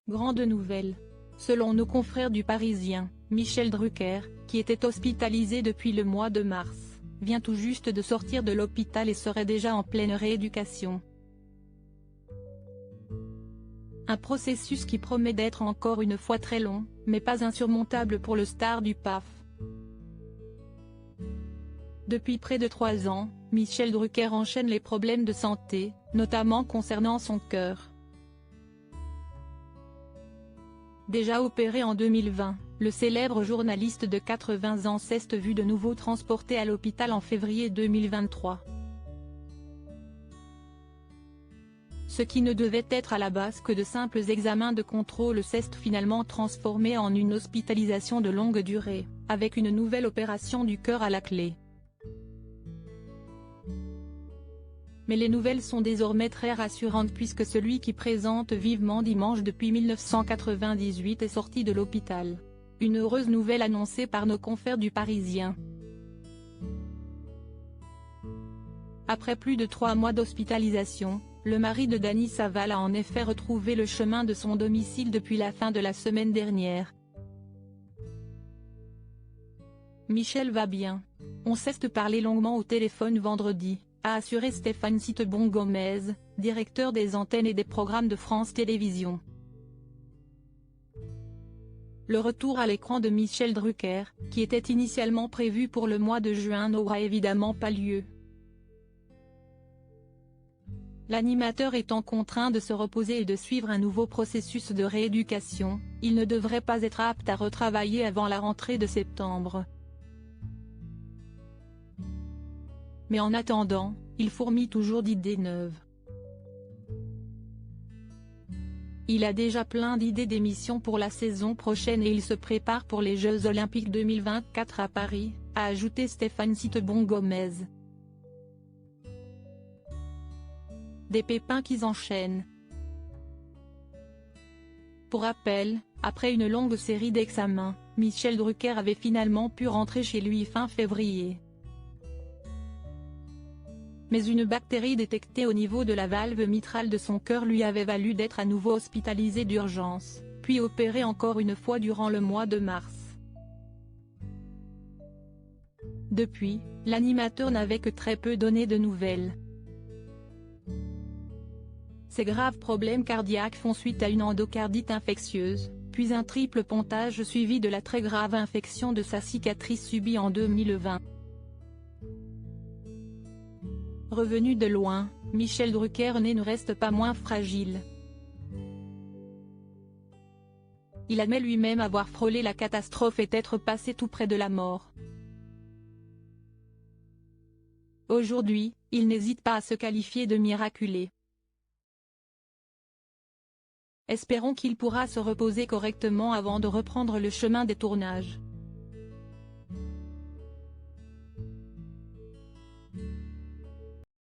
Grande nouvelle. Selon nos confrères du Parisien, Michel Drucker, qui était hospitalisé depuis le mois de mars, vient tout juste de sortir de l'hôpital et serait déjà en pleine rééducation. Un processus qui promet d'être encore une fois très long, mais pas insurmontable pour le star du PAF. Depuis près de 3 ans, Michel Drucker enchaîne les problèmes de santé, notamment concernant son cœur. Déjà opéré en 2020, le célèbre journaliste de 80 ans s'est vu de nouveau transporté à l'hôpital en février 2023. Ce qui ne devait être à la base que de simples examens de contrôle s'est finalement transformé en une hospitalisation de longue durée, avec une nouvelle opération du cœur à la clé. Mais les nouvelles sont désormais très rassurantes puisque celui qui présente vivement dimanche depuis 1998 est sorti de l'hôpital. Une heureuse nouvelle annoncée par nos confrères du Parisien. Après plus de 3 mois d'hospitalisation, le mari de Dany Saval a en effet retrouvé le chemin de son domicile depuis la fin de la semaine dernière. Michel va bien. On s'est parlé longuement au téléphone vendredi, a assuré Stéphane Citebon-Gomez, directeur des antennes et des programmes de France Télévisions. Le retour à l'écran de Michel Drucker, qui était initialement prévu pour le mois de juin, n'aura évidemment pas lieu. L'animateur étant contraint de se reposer et de suivre un nouveau processus de rééducation, il ne devrait pas être apte à retravailler avant la rentrée de septembre. Mais en attendant, il fourmille toujours d'idées neuves. Il a déjà plein d'idées d'émissions pour la saison prochaine et il se prépare pour les Jeux Olympiques 2024 à Paris, a ajouté Stéphane Citebon-Gomez. Des pépins qui s'enchaînent. Pour rappel, après une longue série d'examens, Michel Drucker avait finalement pu rentrer chez lui fin février. Mais une bactérie détectée au niveau de la valve mitrale de son cœur lui avait valu d'être à nouveau hospitalisé d'urgence, puis opéré encore une fois durant le mois de mars. Depuis, l'animateur n'avait que très peu donné de nouvelles. Ces graves problèmes cardiaques font suite à une endocardite infectieuse, puis un triple pontage suivi de la très grave infection de sa cicatrice subie en 2020. Revenu de loin, Michel Drucker ne reste pas moins fragile. Il admet lui-même avoir frôlé la catastrophe et être passé tout près de la mort. Aujourd'hui, il n'hésite pas à se qualifier de miraculé. Espérons qu'il pourra se reposer correctement avant de reprendre le chemin des tournages.